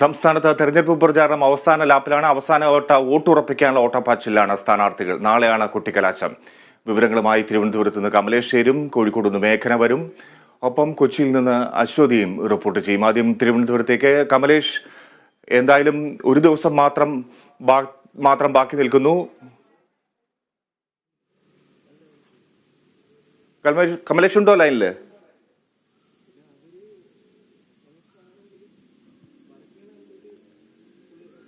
സംസ്ഥാനത്ത് തെരഞ്ഞെടുപ്പ് പ്രചാരണം അവസാന ലാപ്പിലാണ്. അവസാനവട്ട വോട്ടുറപ്പിക്കാനുള്ള ഓട്ടപ്പാച്ചിലാണ് സ്ഥാനാർത്ഥികൾ. നാളെയാണ് കൊട്ടിക്കലാശം. വിവരങ്ങളുമായി തിരുവനന്തപുരത്ത് നിന്ന് കമലേഷ് ചേരും, കോഴിക്കോട് നിന്ന് മേഘന വരും, ഒപ്പം കൊച്ചിയിൽ നിന്ന് അശ്വതിയും റിപ്പോർട്ട് ചെയ്യും. ആദ്യം തിരുവനന്തപുരത്തേക്ക് കമലേഷ്. എന്തായാലും ഒരു ദിവസം മാത്രം ബാക്കി നിൽക്കുന്നു. കമലേഷ് ഉണ്ടോ ലൈനില്?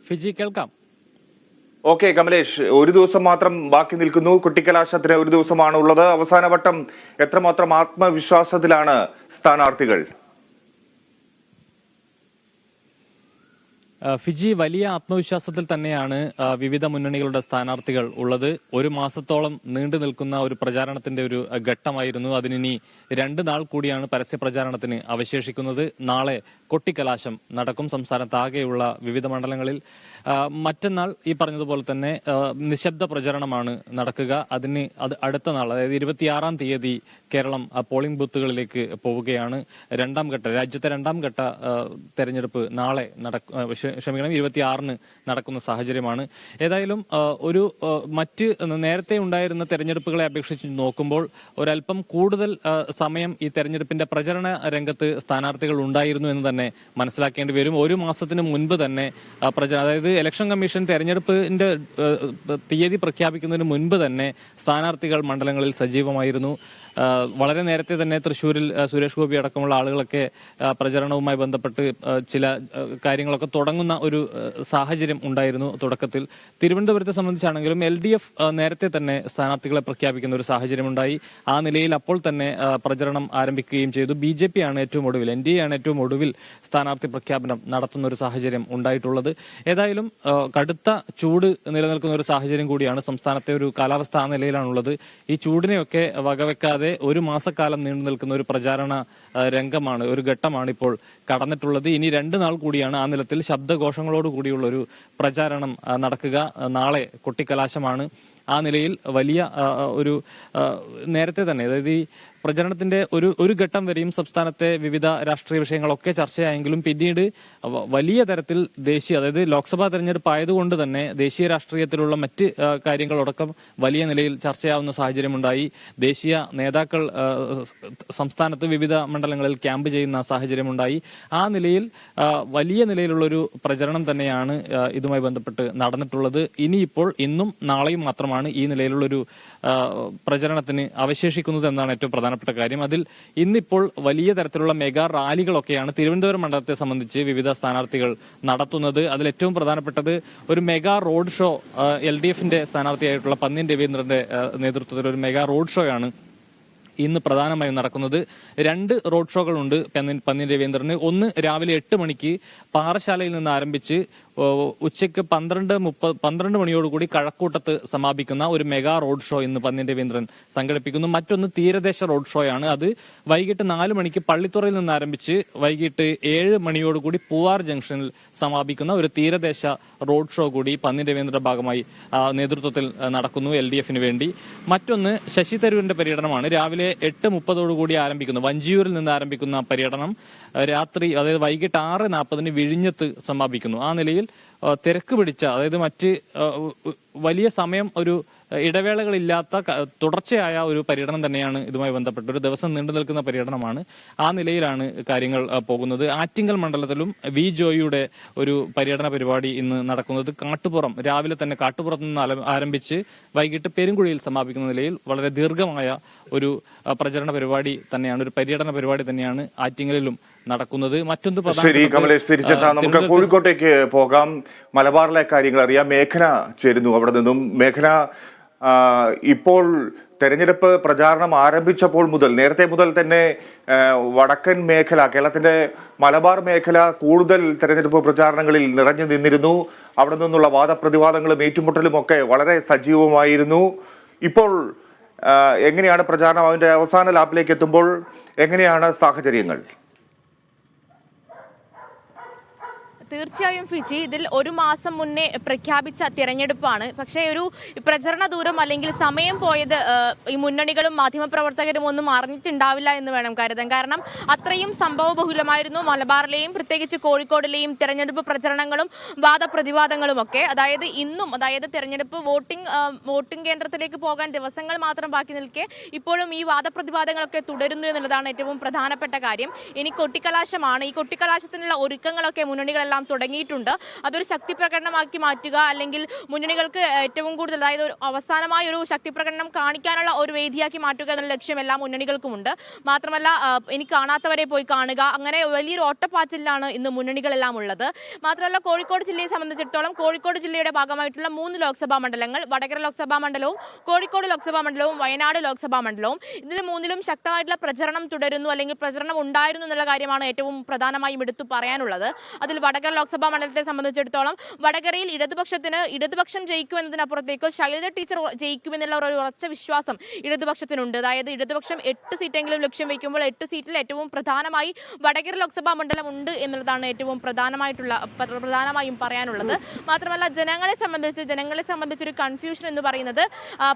ഫിജി കേൾക്കാം. ഓക്കെ കമലേഷ്, ഒരു ദിവസം മാത്രം ബാക്കി നിൽക്കുന്നു. കൊട്ടിക്കലാശത്തിന് ഒരു ദിവസമാണ് ഉള്ളത്. അവസാനവട്ടം എത്രമാത്രം ആത്മവിശ്വാസത്തിലാണ് സ്ഥാനാർത്ഥികൾ? ഫിജി വലിയ ആത്മവിശ്വാസത്തിൽ തന്നെയാണ് വിവിധ മുന്നണികളുടെ സ്ഥാനാർത്ഥികൾ ഉള്ളത്. ഒരു മാസത്തോളം നീണ്ടു നിൽക്കുന്ന ഒരു പ്രചാരണത്തിന്റെ ഒരു ഘട്ടമായിരുന്നു. അതിനി 2 നാൾ കൂടിയാണ് പരസ്യ പ്രചാരണത്തിന് അവശേഷിക്കുന്നത്. നാളെ കൊട്ടിക്കലാശം നടക്കും സംസ്ഥാനത്താകെയുള്ള വിവിധ മണ്ഡലങ്ങളിൽ. മറ്റന്നാൾ ഈ പറഞ്ഞതുപോലെ തന്നെ നിശബ്ദ പ്രചരണമാണ് നടക്കുക. അത് അടുത്ത നാൾ, അതായത് 26-ാം തീയതി കേരളം പോളിംഗ് ബൂത്തുകളിലേക്ക് പോവുകയാണ്. രാജ്യത്തെ രണ്ടാം ഘട്ട തെരഞ്ഞെടുപ്പ് നാളെ 26-ന് നടക്കുന്ന സാഹചര്യമാണ്. ഏതായാലും മറ്റ് നേരത്തെ ഉണ്ടായിരുന്ന തെരഞ്ഞെടുപ്പുകളെ അപേക്ഷിച്ച് നോക്കുമ്പോൾ ഒരല്പം കൂടുതൽ സമയം ഈ തെരഞ്ഞെടുപ്പിന്റെ പ്രചരണ രംഗത്ത് സ്ഥാനാർത്ഥികൾ ഉണ്ടായിരുന്നു എന്ന് തന്നെ മനസ്സിലാക്കേണ്ടി വരും. ഒരു മാസത്തിന് മുൻപ് തന്നെ അതായത് ഇലക്ഷൻ കമ്മീഷൻ തെരഞ്ഞെടുപ്പിന്റെ തീയതി പ്രഖ്യാപിക്കുന്നതിന് മുൻപ് തന്നെ സ്ഥാനാർത്ഥികൾ മണ്ഡലങ്ങളിൽ സജീവമായിരുന്നു. വളരെ നേരത്തെ തന്നെ തൃശ്ശൂരിൽ സുരേഷ് ഗോപി അടക്കമുള്ള ആളുകളൊക്കെ പ്രചരണവുമായി ബന്ധപ്പെട്ട് ചില കാര്യങ്ങളൊക്കെ തുടങ്ങുന്ന ഒരു സാഹചര്യം ഉണ്ടായിരുന്നു തുടക്കത്തിൽ. തിരുവനന്തപുരത്തെ സംബന്ധിച്ചാണെങ്കിലും LDF നേരത്തെ തന്നെ സ്ഥാനാർത്ഥികളെ പ്രഖ്യാപിക്കുന്ന ഒരു സാഹചര്യമുണ്ടായി. ആ നിലയിൽ അപ്പോൾ തന്നെ പ്രചരണം ആരംഭിക്കുകയും ചെയ്തു. BJP ആണ് ഏറ്റവും ഒടുവിൽ, NDA ആണ് ഏറ്റവും ഒടുവിൽ സ്ഥാനാർത്ഥി പ്രഖ്യാപനം നടത്തുന്ന ഒരു സാഹചര്യം ഉണ്ടായിട്ടുള്ളത്. ഏതായാലും കടുത്ത ചൂട് നിലനിൽക്കുന്ന ഒരു സാഹചര്യം കൂടിയാണ്. സംസ്ഥാനത്തെ ഒരു കാലാവസ്ഥ ആ നിലയിലാണുള്ളത്. ഈ ചൂടിനെയൊക്കെ വകവെക്കാതെ ഒരു മാസക്കാലം നീണ്ടു നിൽക്കുന്ന ഒരു പ്രചാരണ രംഗമാണ്, ഒരു ഘട്ടമാണ് ഇപ്പോൾ കടന്നിട്ടുള്ളത്. ഇനി 2 നാൾ കൂടിയാണ് ആ നിലത്തിൽ ശബ്ദഘോഷങ്ങളോട് കൂടിയുള്ള ഒരു പ്രചാരണം നടക്കുക. നാളെ കൊട്ടിക്കലാശമാണ്. ആ നിലയിൽ വലിയ ഒരു നേരത്തെ തന്നെ, അതായത് ഈ പ്രചരണത്തിന്റെ ഒരു ഘട്ടം വരെയും സംസ്ഥാനത്തെ വിവിധ രാഷ്ട്രീയ വിഷയങ്ങളൊക്കെ ചർച്ചയായെങ്കിലും പിന്നീട് വലിയ തരത്തിൽ അതായത് ലോക്സഭാ തെരഞ്ഞെടുപ്പ് ആയതുകൊണ്ട് തന്നെ ദേശീയ രാഷ്ട്രീയത്തിലുള്ള മറ്റ് കാര്യങ്ങളടക്കം വലിയ നിലയിൽ ചർച്ചയാവുന്ന സാഹചര്യമുണ്ടായി. ദേശീയ നേതാക്കൾ സംസ്ഥാനത്ത് വിവിധ മണ്ഡലങ്ങളിൽ ക്യാമ്പ് ചെയ്യുന്ന സാഹചര്യമുണ്ടായി. ആ നിലയിൽ വലിയ നിലയിലുള്ളൊരു പ്രചരണം തന്നെയാണ് ഇതുമായി ബന്ധപ്പെട്ട് നടന്നിട്ടുള്ളത്. ഇനിയിപ്പോൾ ഇന്നും നാളെയും മാത്രമാണ് ഈ നിലയിലുള്ളൊരു പ്രചരണത്തിന് അവശേഷിക്കുന്നത് എന്നാണ് ഏറ്റവും പ്രധാനപ്പെട്ട കാര്യം. അതിൽ ഇന്നിപ്പോൾ വലിയ തരത്തിലുള്ള മെഗാ റാലികളൊക്കെയാണ് തിരുവനന്തപുരം മണ്ഡലത്തെ സംബന്ധിച്ച് വിവിധ സ്ഥാനാർത്ഥികൾ നടത്തുന്നത്. അതിൽ ഏറ്റവും പ്രധാനപ്പെട്ടത് ഒരു മെഗാ റോഡ് ഷോ, LDFന്റെ സ്ഥാനാർത്ഥിയായിട്ടുള്ള പന്ന്യൻ രവീന്ദ്രന്റെ നേതൃത്വത്തിൽ ഒരു മെഗാ റോഡ് ഷോയാണ് ഇന്ന് പ്രധാനമായും നടക്കുന്നത്. 2 റോഡ് ഷോകളുണ്ട് പന്ന്യൻ രവീന്ദ്രന്. ഒന്ന് രാവിലെ 8 മണിക്ക് പാറശാലയിൽ നിന്ന് ആരംഭിച്ച് ഉച്ചയ്ക്ക് 12 മണിയോടുകൂടി കഴക്കൂട്ടത്ത് സമാപിക്കുന്ന ഒരു മെഗാ റോഡ് ഷോ ഇന്ന് പന്ന്യൻ രവീന്ദ്രൻ സംഘടിപ്പിക്കുന്നു. മറ്റൊന്ന് തീരദേശ റോഡ് ഷോയാണ്. അത് വൈകിട്ട് 4 മണിക്ക് പള്ളിത്തുറയിൽ നിന്ന് ആരംഭിച്ച് വൈകിട്ട് 7 മണിയോടുകൂടി പൂവാർ ജംഗ്ഷനിൽ സമാപിക്കുന്ന ഒരു തീരദേശ റോഡ് ഷോ കൂടി പന്ന്യൻ രവീന്ദ്രന്റെ ഭാഗമായി നേതൃത്വത്തിൽ നടക്കുന്നു LDFന് വേണ്ടി. മറ്റൊന്ന് ശശി തരൂരിന്റെ പര്യടനമാണ്. രാവിലെ 8:30 ആരംഭിക്കുന്നു വഞ്ചിയൂരിൽ നിന്ന് ആരംഭിക്കുന്ന പര്യടനം രാത്രി, അതായത് വൈകിട്ട് 6:40 വിഴിഞ്ഞത്ത് സമാപിക്കുന്നു. ആ നിലയിൽ തിരക്ക് പിടിച്ച, അതായത് മറ്റ് വലിയ സമയം ഒരു ഇടവേളകളില്ലാത്ത തുടർച്ചയായ ഒരു പര്യടനം തന്നെയാണ് ഇതുമായി ബന്ധപ്പെട്ട്. ഒരു ദിവസം നീണ്ടു നിൽക്കുന്ന പര്യടനമാണ്. ആ നിലയിലാണ് കാര്യങ്ങൾ പോകുന്നത്. ആറ്റിങ്ങൽ മണ്ഡലത്തിലും വി ജോയിയുടെ ഒരു പര്യടന പരിപാടി ഇന്ന് നടക്കുന്നത്. കാട്ടുപുറം, രാവിലെ തന്നെ കാട്ടുപുറത്ത് നിന്ന് ആരംഭിച്ച് വൈകിട്ട് പെരുങ്കുഴിയിൽ സമാപിക്കുന്ന നിലയിൽ വളരെ ദീർഘമായ ഒരു പ്രചരണ പരിപാടി തന്നെയാണ്, ഒരു പര്യടന പരിപാടി തന്നെയാണ് ആറ്റിങ്ങലിലും നടക്കുന്നത്. മറ്റൊന്ന് ശരി കമലേഷ്, തിരിച്ചെത്താം. നമുക്ക് കോഴിക്കോട്ടേക്ക് പോകാം. മലബാറിലെ കാര്യങ്ങൾ അറിയാം. മേഘന ചേരുന്നു അവിടെ നിന്നും. മേഘന, ഇപ്പോൾ തെരഞ്ഞെടുപ്പ് പ്രചാരണം ആരംഭിച്ചപ്പോൾ മുതൽ, നേരത്തെ മുതൽ തന്നെ വടക്കൻ മേഖല, കേരളത്തിന്റെ മലബാർ മേഖല കൂടുതൽ തെരഞ്ഞെടുപ്പ് പ്രചാരണങ്ങളിൽ നിറഞ്ഞു നിന്നിരുന്നു. അവിടെ നിന്നുള്ള വാദപ്രതിവാദങ്ങളും ഏറ്റുമുട്ടലും ഒക്കെ വളരെ സജീവമായിരുന്നു. ഇപ്പോൾ എങ്ങനെയാണ് പ്രചാരണം? അതിന്റെ അവസാന ലാപ്പിലേക്ക് എത്തുമ്പോൾ എങ്ങനെയാണ് സാഹചര്യങ്ങൾ? തീർച്ചയായും ഫിജി, ഇതിൽ ഒരു മാസം മുന്നേ പ്രഖ്യാപിച്ച തിരഞ്ഞെടുപ്പാണ്. പക്ഷേ ഒരു പ്രചരണ ദൂരം അല്ലെങ്കിൽ സമയം പോയത് ഈ മുന്നണികളും മാധ്യമപ്രവർത്തകരും ഒന്നും അറിഞ്ഞിട്ടുണ്ടാവില്ല എന്ന് വേണം കരുതാൻ. കാരണം അത്രയും സംഭവബഹുലമായിരുന്നു മലബാറിലെയും പ്രത്യേകിച്ച് കോഴിക്കോടിലെയും തിരഞ്ഞെടുപ്പ് പ്രചരണങ്ങളും വാദപ്രതിവാദങ്ങളും ഒക്കെ. അതായത് ഇന്നും, അതായത് തിരഞ്ഞെടുപ്പ് വോട്ടിംഗ് കേന്ദ്രത്തിലേക്ക് പോകാൻ ദിവസങ്ങൾ മാത്രം ബാക്കി നിൽക്കെ ഇപ്പോഴും ഈ വാദപ്രതിവാദങ്ങളൊക്കെ തുടരുന്നു എന്നുള്ളതാണ് ഏറ്റവും പ്രധാനപ്പെട്ട കാര്യം. ഇനി കൊട്ടിക്കലാശമാണ്. ഈ കൊട്ടിക്കലാശത്തിനുള്ള ഒരുക്കങ്ങളൊക്കെ മുന്നണികളെല്ലാം തുടങ്ങിയിട്ടുണ്ട്. അതൊരു ശക്തി പ്രകടനമാക്കി മാറ്റുക, അല്ലെങ്കിൽ മുന്നണികൾക്ക് ഏറ്റവും കൂടുതൽ, അതായത് അവസാനമായ ഒരു ശക്തി പ്രകടനം കാണിക്കാനുള്ള ഒരു വേദിയാക്കി മാറ്റുക എന്നുള്ള ലക്ഷ്യം എല്ലാ മുന്നണികൾക്കുമുണ്ട്. മാത്രമല്ല ഇനി കാണാത്തവരെ പോയി കാണുക, അങ്ങനെ വലിയൊരു ഓട്ടപ്പാച്ചിലാണ് ഇന്ന് മുന്നണികളെല്ലാം ഉള്ളത്. മാത്രമല്ല കോഴിക്കോട് ജില്ലയെ സംബന്ധിച്ചിടത്തോളം കോഴിക്കോട് ജില്ലയുടെ ഭാഗമായിട്ടുള്ള 3 ലോക്സഭാ മണ്ഡലങ്ങൾ, വടകര ലോക്സഭാ മണ്ഡലവും കോഴിക്കോട് ലോക്സഭാ മണ്ഡലവും വയനാട് ലോക്സഭാ മണ്ഡലവും, ഇതിൽ മൂന്നിലും ശക്തമായിട്ടുള്ള പ്രചരണം തുടരുന്നു, അല്ലെങ്കിൽ പ്രചരണം ഉണ്ടായിരുന്നു എന്നുള്ള കാര്യമാണ് ഏറ്റവും പ്രധാനമായും എടുത്തു പറയാനുള്ളത്. അതിൽ വടകര ലോക്സഭാ മണ്ഡലത്തെ സംബന്ധിച്ചിടത്തോളം വടകരയിൽ ഇടതുപക്ഷം ജയിക്കുമെന്നതിനപ്പുറത്തേക്ക് ശൈലജ ടീച്ചർ ജയിക്കുമെന്നുള്ള ഒരു ഉറച്ച വിശ്വാസം ഇടതുപക്ഷത്തിനുണ്ട്. അതായത് ഇടതുപക്ഷം 8 സീറ്റെങ്കിലും ലക്ഷ്യം വയ്ക്കുമ്പോൾ 8 സീറ്റിൽ ഏറ്റവും പ്രധാനമായി വടകര ലോക്സഭാ മണ്ഡലം ഉണ്ട് എന്നുള്ളതാണ് ഏറ്റവും പ്രധാനമായും പറയാനുള്ളത്. മാത്രമല്ല ജനങ്ങളെ സംബന്ധിച്ചൊരു കൺഫ്യൂഷൻ എന്ന് പറയുന്നത്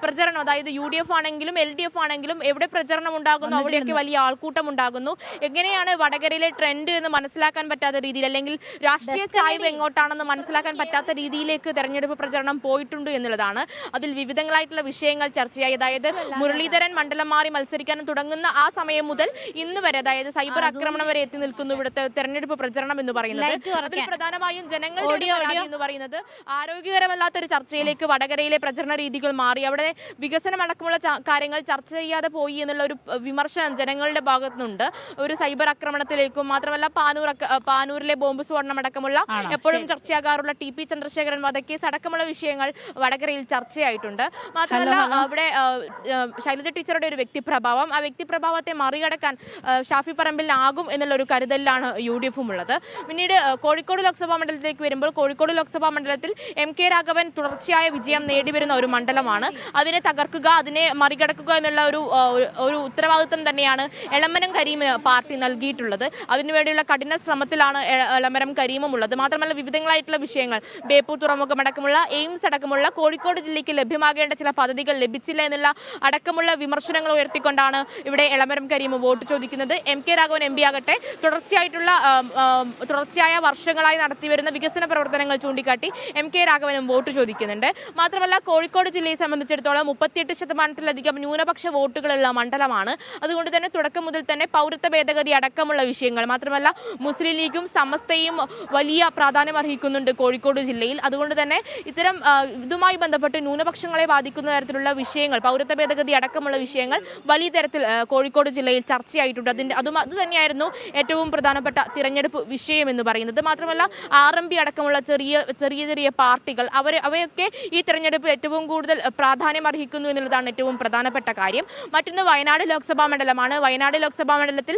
പ്രചരണം, അതായത് UDF ആണെങ്കിലും LDF ആണെങ്കിലും എവിടെ പ്രചരണം ഉണ്ടാകുന്നു അവിടെയൊക്കെ വലിയ ആൾക്കൂട്ടം ഉണ്ടാകുന്നു. എങ്ങനെയാണ് വടകരയിലെ ട്രെൻഡ് എന്ന് മനസ്സിലാക്കാൻ പറ്റാത്ത രീതിയിൽ, അല്ലെങ്കിൽ രാഷ്ട്രീയ ചായ്വ് എങ്ങോട്ടാണെന്ന് മനസ്സിലാക്കാൻ പറ്റാത്ത രീതിയിലേക്ക് തെരഞ്ഞെടുപ്പ് പ്രചരണം പോയിട്ടുണ്ട് എന്നുള്ളതാണ്. അതിൽ വിവിധങ്ങളായിട്ടുള്ള വിഷയങ്ങൾ ചർച്ചയായി. അതായത് മുരളീധരൻ മണ്ഡലം മാറി മത്സരിക്കാൻ തുടങ്ങുന്ന ആ സമയം മുതൽ ഇന്ന് വരെ, അതായത് സൈബർ ആക്രമണം വരെ എത്തി നിൽക്കുന്നു ഇവിടുത്തെ തെരഞ്ഞെടുപ്പ് പ്രചരണം എന്ന് പറയുന്നത്. അതിൽ പ്രധാനമായും ജനങ്ങളുടെ പരാതി എന്ന് പറയുന്നത് ആരോഗ്യകരമല്ലാത്തൊരു ചർച്ചയിലേക്ക് വടകരയിലെ പ്രചരണ രീതികൾ മാറി. അവിടെ വികസനം അടക്കമുള്ള കാര്യങ്ങൾ ചർച്ച ചെയ്യാതെ പോയി എന്നുള്ള ഒരു വിമർശനം ജനങ്ങളുടെ ഭാഗത്തുനിന്നുണ്ട്. ഒരു സൈബർ ആക്രമണത്തിലേക്കും, മാത്രമല്ല പാനൂരിലെ ബോംബ് സ്ഫോടനം അടക്കമുള്ള എപ്പോഴും ചർച്ചയാകാറുള്ള TP ചന്ദ്രശേഖരൻ വധക്കേസ് അടക്കമുള്ള വിഷയങ്ങൾ വടകരയിൽ ചർച്ചയായിട്ടുണ്ട്. മാത്രമല്ല അവിടെ ശൈലജ ടീച്ചറുടെ ഒരു വ്യക്തിപ്രഭാവം, ആ വ്യക്തിപ്രഭാവത്തെ മറികടക്കാൻ ഷാഫി പറമ്പിലിനാകും എന്നുള്ള ഒരു കരുതലിലാണ് UDFും ഉള്ളത്. പിന്നീട് കോഴിക്കോട് ലോക്സഭാ മണ്ഡലത്തിലേക്ക് വരുമ്പോൾ കോഴിക്കോട് ലോക്സഭാ മണ്ഡലത്തിൽ MK രാഘവൻ തുടർച്ചയായ വിജയം നേടിവരുന്ന ഒരു മണ്ഡലമാണ്. അതിനെ തകർക്കുക, അതിനെ മറികടക്കുക എന്നുള്ള ഒരു ഉത്തരവാദിത്വം തന്നെയാണ് എളമരം കരീമിന് പാർട്ടി നൽകിയിട്ടുള്ളത്. അതിനുവേണ്ടിയുള്ള കഠിന ശ്രമത്തിലാണ് എളമരം കരീമും ഉള്ളത്. മാത്രമല്ല വിവിധങ്ങളായിട്ടുള്ള വിഷയങ്ങൾ, ബേപ്പൂർ തുറമുഖം അടക്കമുള്ള എയിംസ് അടക്കമുള്ള കോഴിക്കോട് ജില്ലയ്ക്ക് ലഭ്യമാകേണ്ട ചില പദ്ധതികൾ ലഭിച്ചില്ല എന്നുള്ള അടക്കമുള്ള വിമർശനങ്ങൾ ഉയർത്തിക്കൊണ്ടാണ് ഇവിടെ എളമരം കരീം വോട്ട് ചോദിക്കുന്നത്. MK രാഘവൻ MP ആകട്ടെ തുടർച്ചയായ വർഷങ്ങളായി നടത്തിവരുന്ന വികസന പ്രവർത്തനങ്ങൾ ചൂണ്ടിക്കാട്ടി MK രാഘവനും വോട്ട് ചോദിക്കുന്നുണ്ട്. മാത്രമല്ല കോഴിക്കോട് ജില്ലയെ സംബന്ധിച്ചിടത്തോളം 38% ന്യൂനപക്ഷ വോട്ടുകളുള്ള മണ്ഡലമാണ്. അതുകൊണ്ട് തന്നെ തുടക്കം മുതൽ തന്നെ പൗരത്വ ഭേദഗതി അടക്കമുള്ള വിഷയങ്ങൾ, മാത്രമല്ല മുസ്ലിം ലീഗും സമസ്തയും വലിയ പ്രാധാന്യം അർഹിക്കുന്നുണ്ട് കോഴിക്കോട് ജില്ലയിൽ. അതുകൊണ്ട് തന്നെ ഇത്തരം ഇതുമായി ബന്ധപ്പെട്ട് ന്യൂനപക്ഷങ്ങളെ ബാധിക്കുന്ന തരത്തിലുള്ള വിഷയങ്ങൾ, പൗരത്വ ഭേദഗതി അടക്കമുള്ള വിഷയങ്ങൾ വലിയ തരത്തിൽ കോഴിക്കോട് ജില്ലയിൽ ചർച്ചയായിട്ടുണ്ട്. അത് തന്നെയായിരുന്നു ഏറ്റവും പ്രധാനപ്പെട്ട തിരഞ്ഞെടുപ്പ് വിഷയം എന്ന് പറയുന്നത്. മാത്രമല്ല RMP അടക്കമുള്ള ചെറിയ പാർട്ടികൾ അവയൊക്കെ ഈ തെരഞ്ഞെടുപ്പ് ഏറ്റവും കൂടുതൽ പ്രാധാന്യം അർഹിക്കുന്നു എന്നുള്ളതാണ് ഏറ്റവും പ്രധാനപ്പെട്ട കാര്യം. മറ്റൊന്ന് വയനാട് ലോക്സഭാ മണ്ഡലമാണ്. വയനാട് ലോക്സഭാ മണ്ഡലത്തിൽ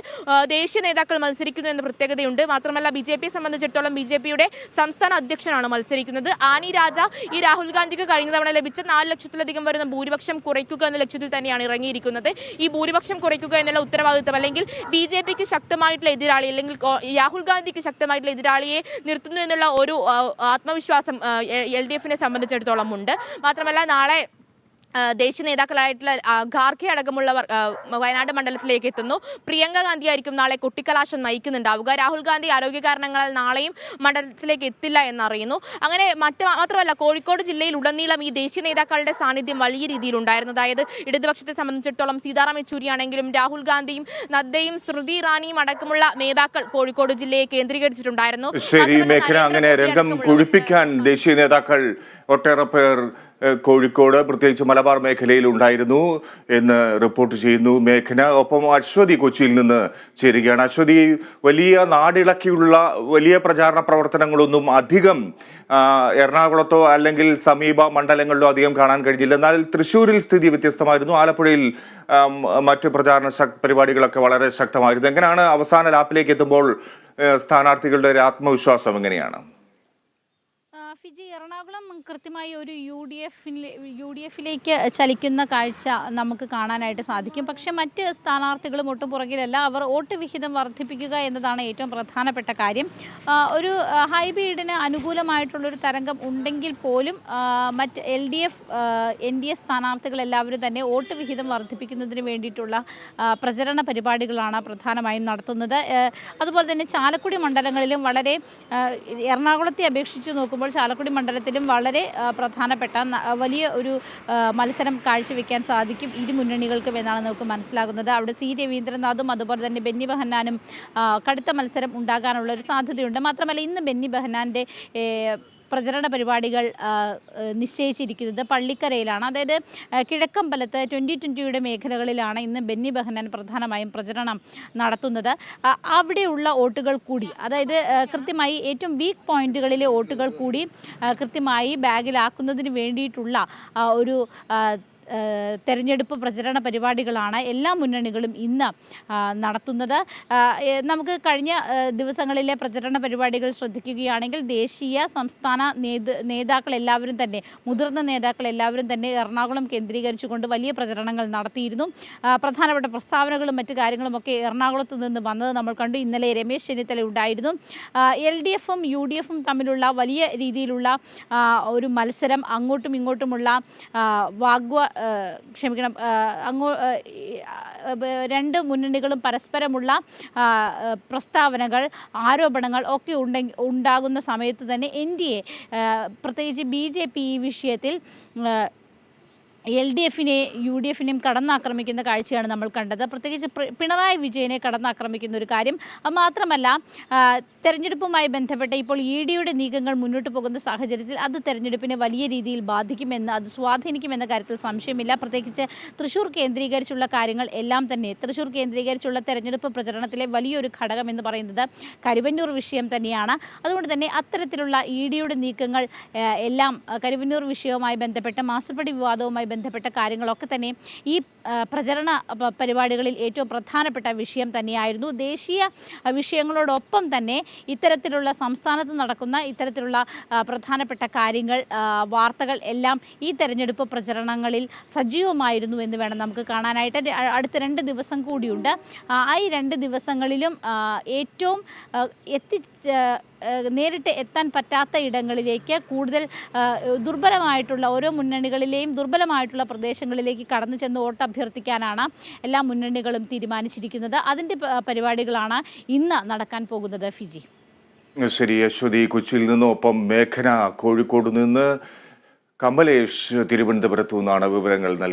ദേശീയ നേതാക്കൾ മത്സരിക്കുന്നു എന്ന പ്രത്യേകതയുണ്ട്. മാത്രമല്ല BJPയെ സംബന്ധിച്ചിടത്തോളം BJPയുടെ സംസ്ഥാന അധ്യക്ഷനാണ് മത്സരിക്കുന്നത്. ആനി രാജ ഈ രാഹുൽ ഗാന്ധിക്ക് കഴിഞ്ഞ തവണ ലഭിച്ച 4 ലക്ഷത്തിലധികം വരുന്ന ഭൂരിപക്ഷം കുറയ്ക്കുക എന്ന ലക്ഷ്യത്തിൽ തന്നെയാണ് ഇറങ്ങിയിരിക്കുന്നത്. ഈ ഭൂരിപക്ഷം കുറയ്ക്കുക എന്നുള്ള ഉത്തരവാദിത്വം, അല്ലെങ്കിൽ BJPക്ക് ശക്തമായിട്ടുള്ള എതിരാളി, അല്ലെങ്കിൽ രാഹുൽ ഗാന്ധിക്ക് ശക്തമായിട്ടുള്ള എതിരാളിയെ നിർത്തുന്നു എന്നുള്ള ഒരു ആത്മവിശ്വാസം LDFനെ സംബന്ധിച്ചിടത്തോളം ഉണ്ട്. മാത്രമല്ല നാളെ ദേശീയ നേതാക്കളായിട്ടുള്ള ഖാർഗെ അടക്കമുള്ളവർ വയനാട് മണ്ഡലത്തിലേക്ക് എത്തുന്നു. പ്രിയങ്ക ഗാന്ധി ആയിരിക്കും നാളെ കൊട്ടിക്കലാശം നയിക്കുന്നുണ്ടാവുക. രാഹുൽ ഗാന്ധി ആരോഗ്യ കാരണങ്ങളാൽ നാളെയും മണ്ഡലത്തിലേക്ക് എത്തില്ല എന്നറിയുന്നു. അങ്ങനെ മാത്രമല്ല കോഴിക്കോട് ജില്ലയിൽ ഉടനീളം ഈ ദേശീയ നേതാക്കളുടെ സാന്നിധ്യം വലിയ രീതിയിൽ ഉണ്ടായിരുന്നു. അതായത് ഇടതുപക്ഷത്തെ സംബന്ധിച്ചിടത്തോളം സീതാറാം യെച്ചൂരി ആണെങ്കിലും രാഹുൽ ഗാന്ധിയും നദ്ദയും സ്മൃതി ഇറാനിയും അടക്കമുള്ള നേതാക്കൾ കോഴിക്കോട് ജില്ലയെ കേന്ദ്രീകരിച്ചിട്ടുണ്ടായിരുന്നു. ശരി മേഘന, അങ്ങനെ രംഗം കുഴിപ്പിക്കാൻ ദേശീയ നേതാക്കൾ ഒട്ടേറെ പേർ കോഴിക്കോട് പ്രത്യേകിച്ച് മലബാർ മേഖലയിൽ ഉണ്ടായിരുന്നു എന്ന് റിപ്പോർട്ട് ചെയ്യുന്നു മേഘന. ഒപ്പം അശ്വതി കൊച്ചിയിൽ നിന്ന് ചേരുകയാണ്. അശ്വതി, വലിയ നാടിളക്കിയുള്ള വലിയ പ്രചാരണ പ്രവർത്തനങ്ങളൊന്നും അധികം എറണാകുളത്തോ അല്ലെങ്കിൽ സമീപ മണ്ഡലങ്ങളിലോ അധികം കാണാൻ കഴിഞ്ഞില്ല. എന്നാൽ തൃശ്ശൂരിൽ സ്ഥിതി വ്യത്യസ്തമായിരുന്നു. ആലപ്പുഴയിൽ മറ്റ് പ്രചാരണ പരിപാടികളൊക്കെ വളരെ ശക്തമായിരുന്നു. എങ്ങനെയാണ് അവസാന ലാപ്പിലേക്ക് എത്തുമ്പോൾ സ്ഥാനാർത്ഥികളുടെ ഒരു ആത്മവിശ്വാസം എങ്ങനെയാണ്? ഫിജി, എറണാകുളം കൃത്യമായി ഒരു യു ഡി എഫിലേക്ക് ചലിക്കുന്ന കാഴ്ച നമുക്ക് കാണാനായിട്ട് സാധിക്കും. പക്ഷേ മറ്റ് സ്ഥാനാർത്ഥികളും ഒട്ടും പുറകിലല്ല. അവർ വോട്ട് വിഹിതം വർദ്ധിപ്പിക്കുക എന്നതാണ് ഏറ്റവും പ്രധാനപ്പെട്ട കാര്യം. ഒരു ഹൈബ്രിഡിന് അനുകൂലമായിട്ടുള്ളൊരു തരംഗം ഉണ്ടെങ്കിൽ പോലും മറ്റ് എൻ ഡി എ സ്ഥാനാർത്ഥികളെല്ലാവരും തന്നെ വോട്ട് വിഹിതം വർദ്ധിപ്പിക്കുന്നതിന് വേണ്ടിയിട്ടുള്ള പ്രചരണ പരിപാടികളാണ് പ്രധാനമായും നടത്തുന്നത്. അതുപോലെ തന്നെ ചാലക്കുടി മണ്ഡലങ്ങളിലും വളരെ എറണാകുളത്തെ അപേക്ഷിച്ച് നോക്കുമ്പോൾ ചാലക്കുടി മണ്ഡലത്തിലും വളരെ പ്രധാനപ്പെട്ട വലിയ ഒരു മത്സരം കാഴ്ചവെക്കാൻ സാധിക്കും ഇരു മുന്നണികൾക്കും എന്നാണ് നമുക്ക് മനസ്സിലാകുന്നത്. അവിടെ സി രവീന്ദ്രനാഥും അതുപോലെ തന്നെ ബെന്നി ബെഹന്നാനും കടുത്ത മത്സരം ഉണ്ടാകാനുള്ള ഒരു സാധ്യതയുണ്ട്. മാത്രമല്ല ഇന്ന് ബെന്നി ബെഹന്നാൻ്റെ പ്രചരണ പരിപാടികൾ നിശ്ചയിച്ചിരിക്കുന്നത് പള്ളിക്കരയിലാണ്. അതായത് കിഴക്കമ്പലത്ത് 2020 മേഖലകളിലാണ് ഇന്ന് ബെന്നി ബെഹന്നാൻ പ്രധാനമായും പ്രചരണം നടത്തുന്നത്. അവിടെയുള്ള വോട്ടുകൾ കൂടി, അതായത് കൃത്യമായി ഏറ്റവും വീക്ക് പോയിന്റുകളിലെ വോട്ടുകൾ കൂടി കൃത്യമായി ബാഗിലാക്കുന്നതിന് വേണ്ടിയിട്ടുള്ള ഒരു തെരഞ്ഞെടുപ്പ് പ്രചരണ പരിപാടികളാണ് എല്ലാ മുന്നണികളും ഇന്ന് നടത്തുന്നത്. നമുക്ക് കഴിഞ്ഞ ദിവസങ്ങളിലെ പ്രചരണ പരിപാടികൾ ശ്രദ്ധിക്കുകയാണെങ്കിൽ ദേശീയ സംസ്ഥാന നേതാക്കൾ എല്ലാവരും തന്നെ, മുതിർന്ന നേതാക്കൾ എല്ലാവരും തന്നെ എറണാകുളം കേന്ദ്രീകരിച്ചുകൊണ്ട് വലിയ പ്രചരണങ്ങൾ നടത്തിയിരുന്നു. പ്രധാനപ്പെട്ട പ്രസ്താവനകളും മറ്റു കാര്യങ്ങളുമൊക്കെ എറണാകുളത്ത് നിന്ന് വന്നത് നമ്മൾ കണ്ടു. ഇന്നലെ രമേശ് ചെന്നിത്തല ഉണ്ടായിരുന്നു. LDFും UDFും തമ്മിലുള്ള വലിയ രീതിയിലുള്ള ഒരു മത്സരം, അങ്ങോട്ടും ഇങ്ങോട്ടുമുള്ള രണ്ട് മുന്നണികളും പരസ്പരമുള്ള പ്രസ്താവനകൾ, ആരോപണങ്ങൾ ഒക്കെ ഉണ്ടാകുന്ന സമയത്ത് തന്നെ NDA പ്രത്യേകിച്ച് BJP ഈ വിഷയത്തിൽ LDFിനെ UDFിനെയും കടന്നാക്രമിക്കുന്ന കാഴ്ചയാണ് നമ്മൾ കണ്ടത്. പ്രത്യേകിച്ച് പിണറായി വിജയനെ കടന്നാക്രമിക്കുന്ന ഒരു കാര്യം. മാത്രമല്ല തെരഞ്ഞെടുപ്പുമായി ബന്ധപ്പെട്ട ഇപ്പോൾ EDയുടെ നീക്കങ്ങൾ മുന്നോട്ട് പോകുന്ന സാഹചര്യത്തിൽ അത് തെരഞ്ഞെടുപ്പിനെ വലിയ രീതിയിൽ ബാധിക്കുമെന്ന്, അത് സ്വാധീനിക്കുമെന്ന കാര്യത്തിൽ സംശയമില്ല. പ്രത്യേകിച്ച് തൃശ്ശൂർ കേന്ദ്രീകരിച്ചുള്ള കാര്യങ്ങൾ എല്ലാം തന്നെ, തൃശ്ശൂർ കേന്ദ്രീകരിച്ചുള്ള തെരഞ്ഞെടുപ്പ് പ്രചരണത്തിലെ വലിയൊരു ഘടകം എന്ന് പറയുന്നത് കരുവന്നൂർ വിഷയം തന്നെയാണ്. അതുകൊണ്ട് തന്നെ അത്തരത്തിലുള്ള EDയുടെ നീക്കങ്ങൾ എല്ലാം കരുവന്നൂർ വിഷയവുമായി ബന്ധപ്പെട്ട മാസപ്പടി വിവാദവുമായി ബന്ധപ്പെട്ട കാര്യങ്ങളൊക്കെ തന്നെ ഈ പ്രചരണ പരിപാടികളിൽ ഏറ്റവും പ്രധാനപ്പെട്ട വിഷയം തന്നെയായിരുന്നു. ദേശീയ വിഷയങ്ങളോടൊപ്പം തന്നെ ഇത്തരത്തിലുള്ള സംസ്ഥാനത്ത് നടക്കുന്ന ഇത്തരത്തിലുള്ള പ്രധാനപ്പെട്ട കാര്യങ്ങൾ, വാർത്തകൾ എല്ലാം ഈ തെരഞ്ഞെടുപ്പ് പ്രചരണങ്ങളിൽ സജീവമായിരുന്നു എന്ന് വേണം നമുക്ക് കാണാനായിട്ട്. അടുത്ത 2 ദിവസം കൂടിയുണ്ട്. ആ 2 ദിവസങ്ങളിലും ഏറ്റവും നേരിട്ട് എത്താൻ പറ്റാത്ത ഇടങ്ങളിലേക്ക്, കൂടുതൽ ദുർബലമായിട്ടുള്ള ഓരോ മുന്നണികളിലെയും ദുർബലമായിട്ടുള്ള പ്രദേശങ്ങളിലേക്ക് കടന്നു ചെന്ന് വോട്ട് അഭ്യർത്ഥിക്കാനാണ് എല്ലാ മുന്നണികളും തീരുമാനിച്ചിരിക്കുന്നത്. അതിൻ്റെ പരിപാടികളാണ് ഇന്ന് നടക്കാൻ പോകുന്നത്. ഫിജി. ശരി അശ്വതി കൊച്ചിയിൽ നിന്ന്, ഒപ്പം മേഘന കോഴിക്കോട് നിന്ന്, കമലേഷ് തിരുവനന്തപുരത്തു നിന്നാണ് വിവരങ്ങൾ നൽകി.